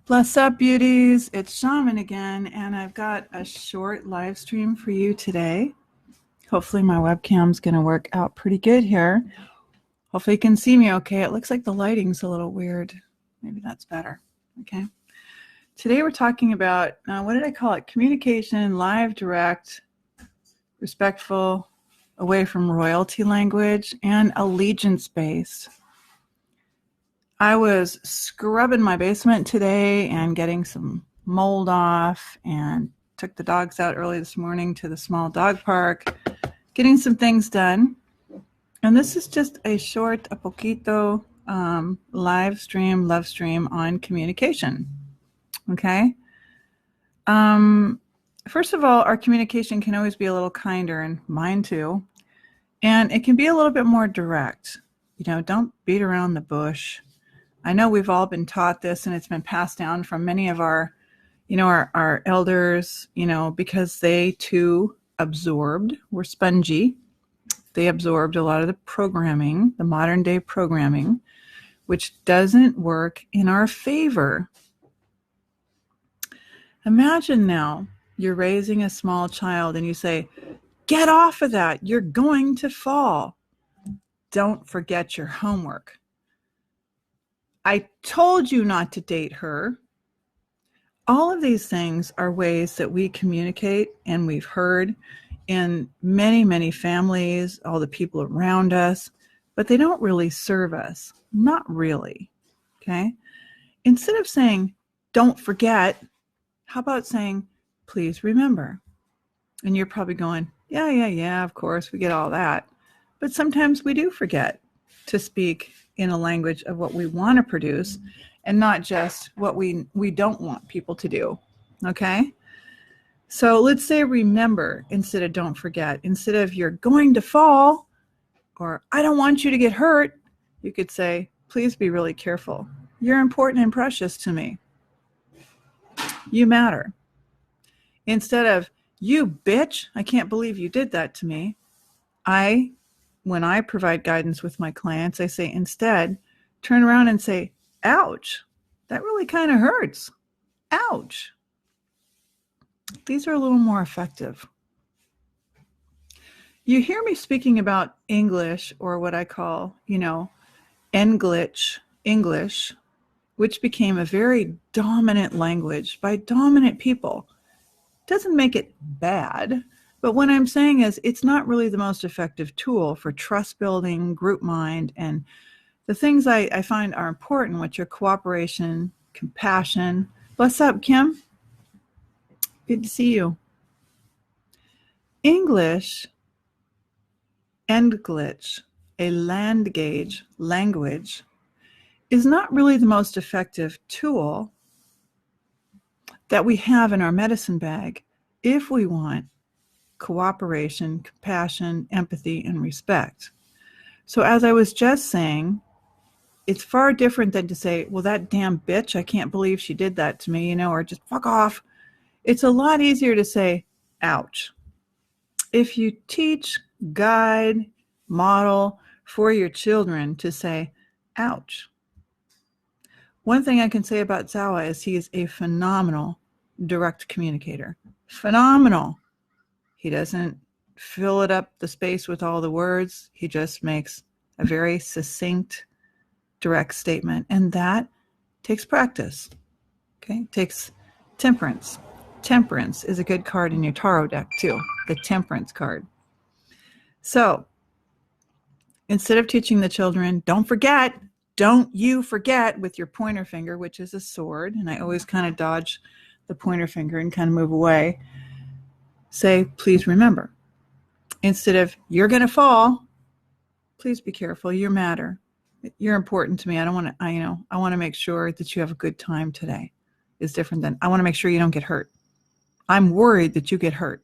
Bless up, beauties. It's Shaman again, and I've got a short live stream for you today. Hopefully my webcam's going to work out pretty good here. Hopefully you can see me okay. It looks like the lighting's a little weird. Maybe that's better. Okay. Today we're talking about, what did I call it? Communication, live, direct, respectful, away from royalty language, and allegiance-based. I was scrubbing my basement today and getting some mold off, and took the dogs out early this morning to the small dog park, getting some things done. And this is just a short, a poquito live stream, love stream on communication. Okay. First of all, our communication can always be a little kinder, and mine too. And it can be a little bit more direct. Don't beat around the bush. I know we've all been taught this, and it's been passed down from many of our elders, because they too were spongy. They absorbed a lot of the programming, the modern day programming, which doesn't work in our favor. Imagine now you're raising a small child and you say, "Get off of that. You're going to fall. Don't forget your homework. I told you not to date her." All of these things are ways that we communicate, and we've heard in many, many families, all the people around us, but they don't really serve us. Not really. Okay? Instead of saying, "Don't forget," how about saying, "Please remember"? And you're probably going, yeah, of course, we get all that. But sometimes we do forget to speak in a language of what we want to produce, and not just what we don't want people to do. Okay? So let's say remember instead of don't forget. Instead of "you're going to fall," or "I don't want you to get hurt," you could say, "Please be really careful. You're important and precious to me. You matter." Instead of "you bitch, I can't believe you did that to me," when I provide guidance with my clients, I say instead, turn around and say, "Ouch, that really kind of hurts. Ouch." These are a little more effective. You hear me speaking about English, or what I call, English, which became a very dominant language by dominant people. Doesn't make it bad, but what I'm saying is it's not really the most effective tool for trust building, group mind, and the things I find are important, which are cooperation, compassion. What's up, Kim? Good to see you. English, a land gauge language, is not really the most effective tool that we have in our medicine bag if we want cooperation, compassion, empathy, and respect. So as I was just saying, it's far different than to say, "Well, that damn bitch, I can't believe she did that to me," or just "fuck off." It's a lot easier to say, "Ouch." If you teach, guide, model for your children to say, "Ouch." One thing I can say about Zahwa is he is a phenomenal direct communicator. Phenomenal. He doesn't fill it up the space with all the words. He just makes a very succinct, direct statement. And that takes practice. Okay? It takes temperance. Temperance is a good card in your tarot deck too, the temperance card. So instead of teaching the children, "Don't forget, don't you forget," with your pointer finger, which is a sword, and I always kind of dodge the pointer finger and kind of move away, say, "Please remember." Instead of "You're going to fall," "Please be careful. You matter. You're important to me. I want to make sure that you have a good time today," is different than "I want to make sure you don't get hurt. I'm worried that you get hurt."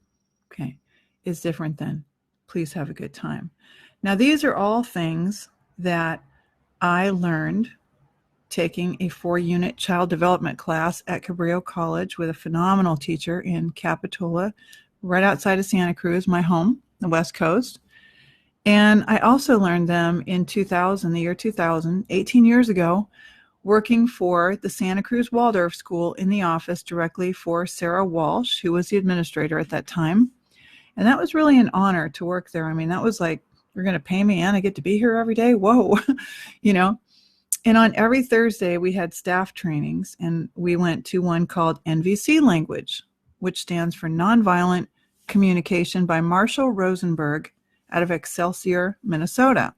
Okay. Is different than "Please have a good time." Now, these are all things that I learned taking a 4-unit child development class at Cabrillo College with a phenomenal teacher in Capitola, right outside of Santa Cruz, my home, the West Coast. And I also learned them in 2000, the year 2000, 18 years ago, working for the Santa Cruz Waldorf School in the office directly for Sarah Walsh, who was the administrator at that time. And that was really an honor to work there. I mean, that was like, you're going to pay me and I get to be here every day? Whoa, you know. And on every Thursday, we had staff trainings, and we went to one called NVC Language, which stands for Nonviolent Communication by Marshall Rosenberg out of Excelsior, Minnesota.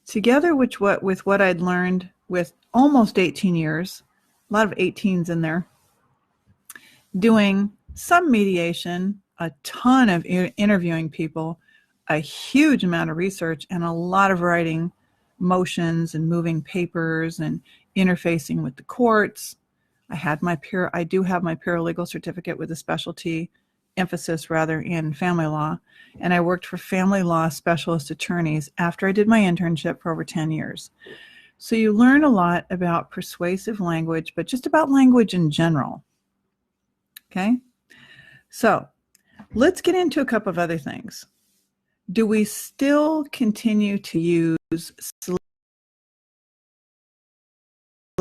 Together with what I'd learned with almost 18 years, a lot of 18s in there, doing some mediation, a ton of interviewing people, a huge amount of research, and a lot of writing motions and moving papers and interfacing with the courts. I do have my paralegal certificate with a specialty emphasis rather in family law, and I worked for family law specialist attorneys after I did my internship for over 10 years. So you learn a lot about persuasive language, but just about language in general. Okay? So let's get into a couple of other things. Do we still continue to use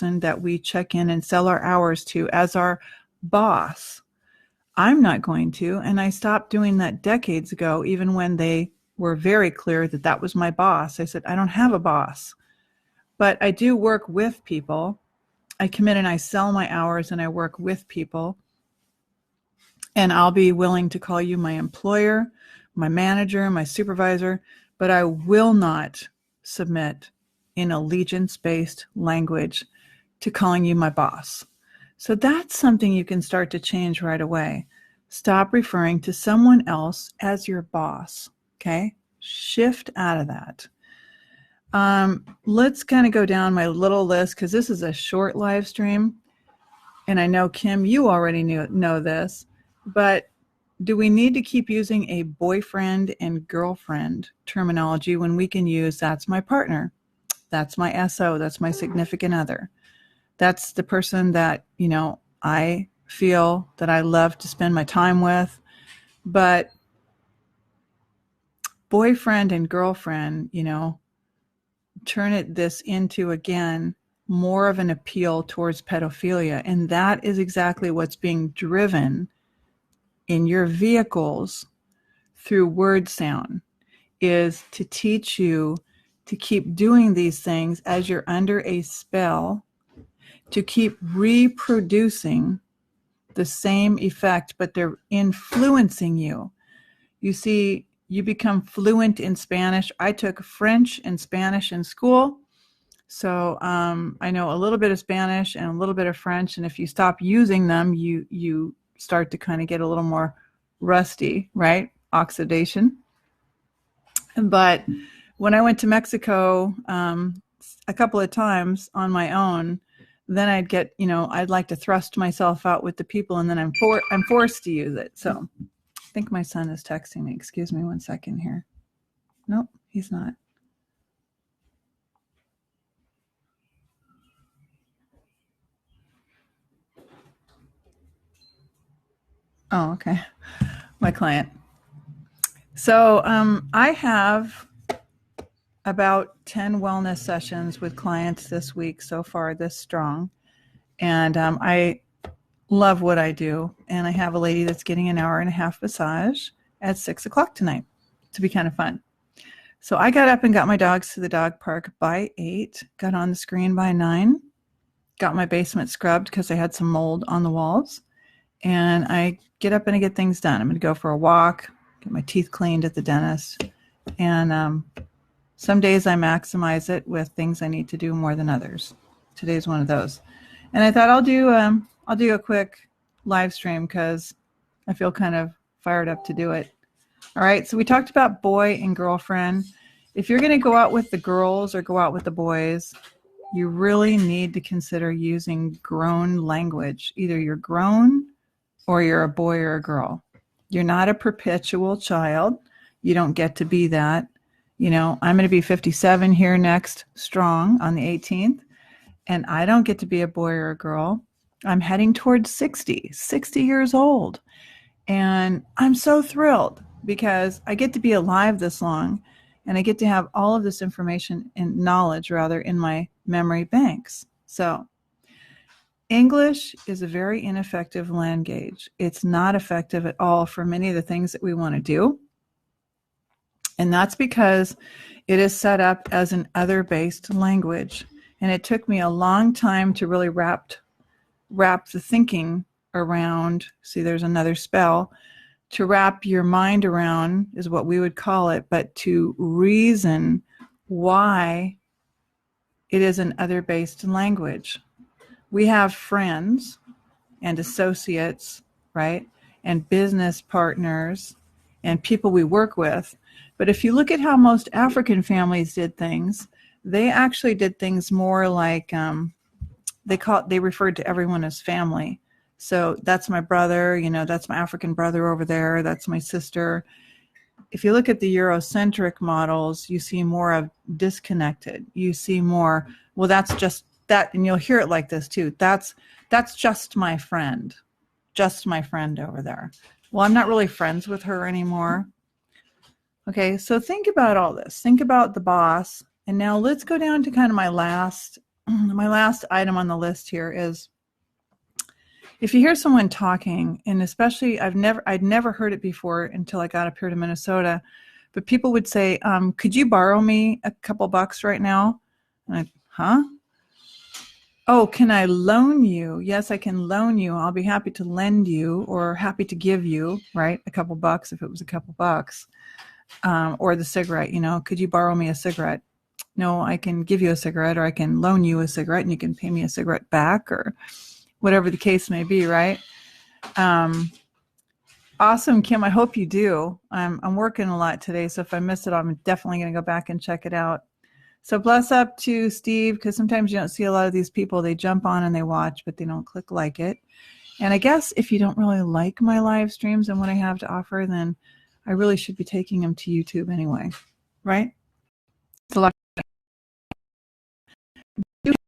that we check in and sell our hours to as our boss? I'm not going to, and I stopped doing that decades ago, even when they were very clear that that was my boss. I said, I don't have a boss, but I do work with people. I come in and I sell my hours and I work with people, and I'll be willing to call you my employer, my manager, my supervisor, but I will not submit in allegiance-based language to calling you my boss. So that's something you can start to change right away. Stop referring to someone else as your boss, okay? Shift out of that. Let's kind of go down my little list, because this is a short live stream. And I know, Kim, you already know this, but do we need to keep using a boyfriend and girlfriend terminology when we can use that's my partner, that's my SO, that's my significant other, that's the person that, you know, I feel that I love to spend my time with? But boyfriend and girlfriend, you know, turn this into, again, more of an appeal towards pedophilia. And that is exactly what's being driven in your vehicles through word sound, is to teach you to keep doing these things as you're under a spell, to keep reproducing the same effect, but they're influencing you. You see, you become fluent in Spanish. I took French and Spanish in school, so I know a little bit of Spanish and a little bit of French, and if you stop using them, you start to kind of get a little more rusty, right? Oxidation. But when I went to Mexico a couple of times on my own, then I'd get, you know, I'd like to thrust myself out with the people, and then I'm forced to use it. So I think my son is texting me. Excuse me one second here. Nope, he's not. Oh, okay. My client. So I have about 10 wellness sessions with clients this week so far, this strong. And I love what I do. And I have a lady that's getting an hour and a half massage at 6 o'clock tonight to be kind of fun. So I got up and got my dogs to the dog park by 8, got on the screen by 9, got my basement scrubbed because I had some mold on the walls. And I get up and I get things done. I'm going to go for a walk, get my teeth cleaned at the dentist. And some days I maximize it with things I need to do more than others. Today's one of those. And I thought I'll do a quick live stream because I feel kind of fired up to do it. All right, so we talked about boy and girlfriend. If you're going to go out with the girls or go out with the boys, you really need to consider using grown language. Either you're grown or you're a boy or a girl. You're not a perpetual child. You don't get to be that. You know, I'm going to be 57 here next, strong, on the 18th, and I don't get to be a boy or a girl. I'm heading towards 60 years old, and I'm so thrilled because I get to be alive this long, and I get to have all of this information and knowledge, rather, in my memory banks. So English is a very ineffective land gauge. It's not effective at all for many of the things that we want to do. And that's because it is set up as an other-based language. And it took me a long time to really wrap the thinking around, see there's another spell, to wrap your mind around is what we would call it, but to reason why it is an other-based language. We have friends and associates, right? And business partners and people we work with. But if you look at how most African families did things, they actually did things more like they referred to everyone as family. So that's my brother, that's my African brother over there, that's my sister. If you look at the Eurocentric models, you see more of disconnected. You see more, well, that's just that, and you'll hear it like this too. That's just my friend over there. Well, I'm not really friends with her anymore. Okay, so think about all this. Think about the boss. And now let's go down to kind of my last item on the list here is, if you hear someone talking, and especially I'd never heard it before until I got up here to Minnesota, but people would say, could you borrow me a couple bucks right now? And huh? Oh, can I loan you? Yes, I can loan you. I'll be happy to lend you, or happy to give you, right? A couple bucks if it was a couple bucks. Or the cigarette, could you borrow me a cigarette? No, I can give you a cigarette, or I can loan you a cigarette and you can pay me a cigarette back, or whatever the case may be, right? Awesome, Kim. I hope you do. I'm working a lot today, so if I miss it, I'm definitely going to go back and check it out. So bless up to Steve, because sometimes you don't see a lot of these people. They jump on and they watch, but they don't click like it. And I guess if you don't really like my live streams and what I have to offer, then I really should be taking them to YouTube anyway, right? It's a lot.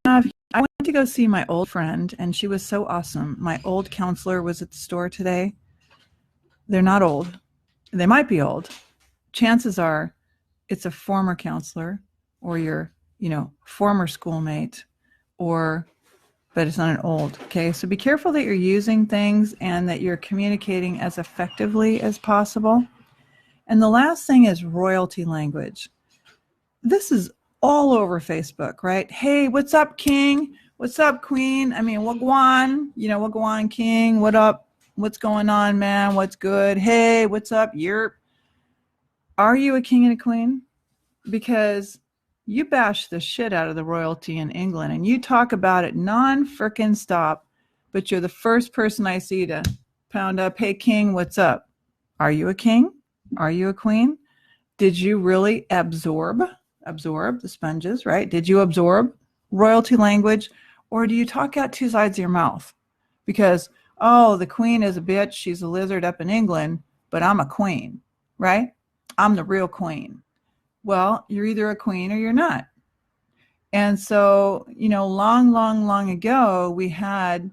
I went to go see my old friend, and she was so awesome. My old counselor was at the store today. They're not old. They might be old. Chances are it's a former counselor or your, former schoolmate, but it's not an old, okay? So be careful that you're using things and that you're communicating as effectively as possible. And the last thing is royalty language. This is all over Facebook, right? Hey, what's up, king? What's up, queen? I mean, wagwan, wagwan, king. What up? What's going on, man? What's good? Hey, what's up? Yerp. Are you a king and a queen? Because you bash the shit out of the royalty in England and you talk about it non-frickin' stop, but you're the first person I see to pound up, hey, king, what's up? Are you a king? Are you a queen? Did you really absorb the sponges, right? Did you absorb royalty language, or do you talk out two sides of your mouth? Because, oh, the queen is a bitch, she's a lizard up in England, but I'm a queen, right? I'm the real queen. Well, you're either a queen or you're not. And so, long ago, we had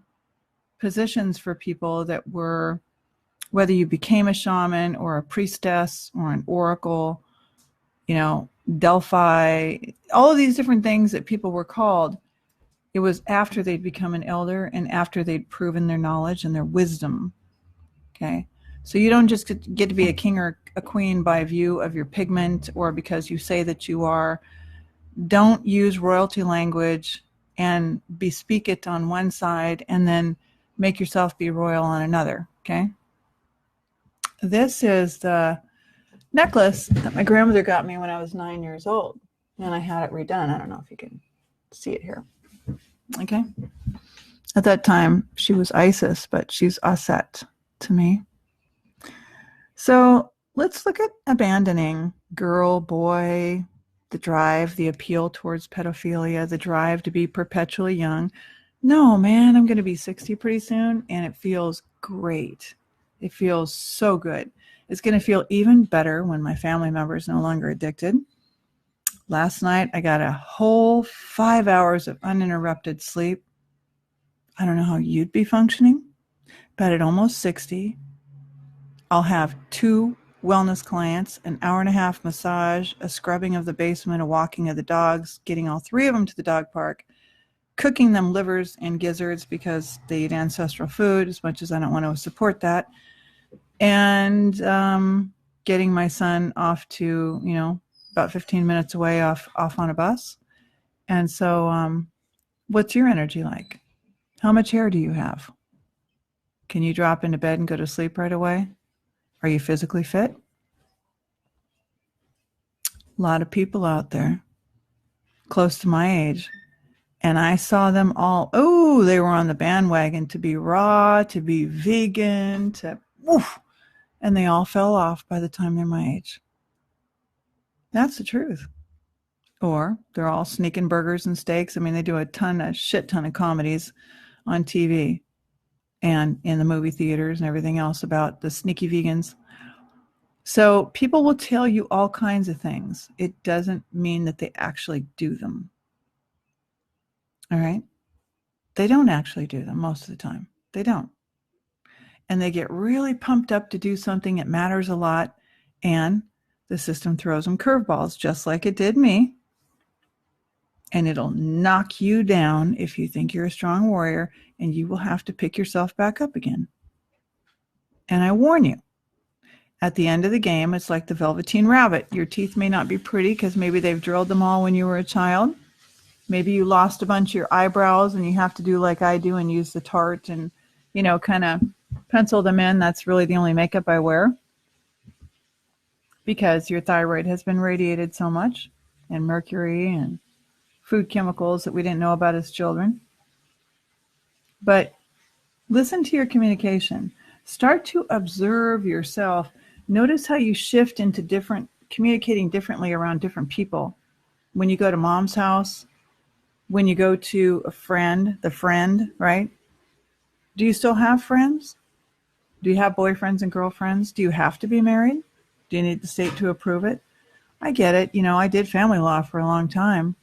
positions for people that were, whether you became a shaman or a priestess or an oracle, Delphi, all of these different things that people were called, it was after they'd become an elder and after they'd proven their knowledge and their wisdom. Okay. So you don't just get to be a king or a queen by view of your pigment or because you say that you are. Don't use royalty language and bespeak it on one side and then make yourself be royal on another. Okay. This is the necklace that my grandmother got me when I was 9 years old, and I had it redone. I don't know if you can see it here. Okay. At that time, she was Isis, but she's Aset to me. So let's look at abandoning girl, boy, the drive, the appeal towards pedophilia, the drive to be perpetually young. No, man, I'm going to be 60 pretty soon, and it feels great. It feels so good. It's going to feel even better when my family member is no longer addicted. Last night, I got a whole 5 hours of uninterrupted sleep. I don't know how you'd be functioning, but at almost 60, I'll have 2 wellness clients, an hour-and-a-half massage, a scrubbing of the basement, a walking of the dogs, getting all 3 of them to the dog park, cooking them livers and gizzards because they eat ancestral food, as much as I don't want to support that. And getting my son off to, about 15 minutes away off on a bus. And so what's your energy like? How much hair do you have? Can you drop into bed and go to sleep right away? Are you physically fit? A lot of people out there close to my age. And I saw them all, they were on the bandwagon to be raw, to be vegan, and they all fell off by the time they're my age. That's the truth. Or they're all sneaking burgers and steaks. I mean, they do a shit ton of comedies on TV and in the movie theaters and everything else about the sneaky vegans. So people will tell you all kinds of things. It doesn't mean that they actually do them. All right? They don't actually do them most of the time. They don't. And they get really pumped up to do something that matters a lot, and the system throws them curveballs, just like it did me. And it'll knock you down if you think you're a strong warrior, and you will have to pick yourself back up again. And I warn you, at the end of the game, it's like the Velveteen Rabbit. Your teeth may not be pretty because maybe they've drilled them all when you were a child. Maybe you lost a bunch of your eyebrows and you have to do like I do and use the Tarte and, kind of pencil them in. That's really the only makeup I wear because your thyroid has been radiated so much, and mercury and food chemicals that we didn't know about as children. But listen to your communication. Start to observe yourself. Notice how you shift into communicating differently around different people. When you go to mom's house, when you go to the friend, right? Do you still have friends? Do you have boyfriends and girlfriends? Do you have to be married? Do you need the state to approve it? I get it. I did family law for a long time.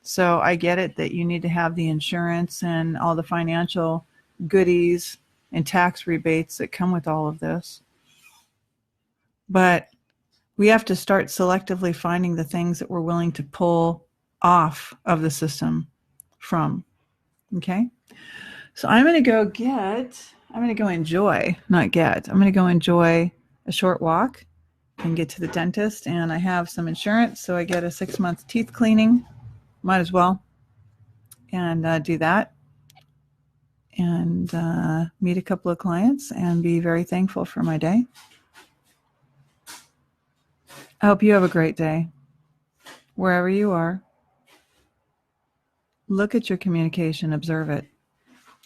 So I get it that you need to have the insurance and all the financial goodies and tax rebates that come with all of this. But we have to start selectively finding the things that we're willing to pull off of the system from. Okay? So I'm going to go enjoy a short walk and get to the dentist. And I have some insurance, so I get a 6-month teeth cleaning. Might as well. And do that. And meet a couple of clients and be very thankful for my day. I hope you have a great day. Wherever you are, look at your communication, observe it,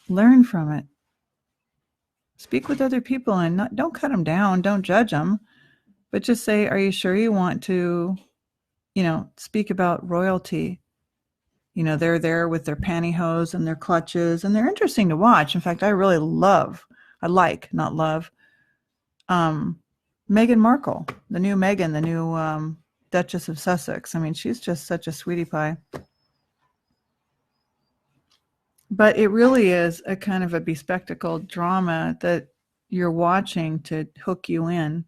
learn from it. Speak with other people and don't cut them down, don't judge them, but just say, are you sure you want to, speak about royalty? They're there with their pantyhose and their clutches, and they're interesting to watch. In fact, I like Meghan Markle, the new Meghan, the new Duchess of Sussex. I mean, she's just such a sweetie pie. But it really is a kind of a bespectacled drama that you're watching to hook you in.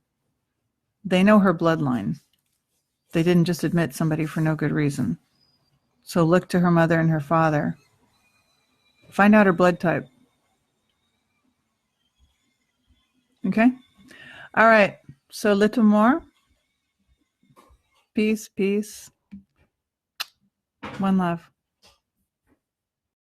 They know her bloodline. They didn't just admit somebody for no good reason. So look to her mother and her father. Find out her blood type. Okay? All right. So a little more. Peace, peace. One love.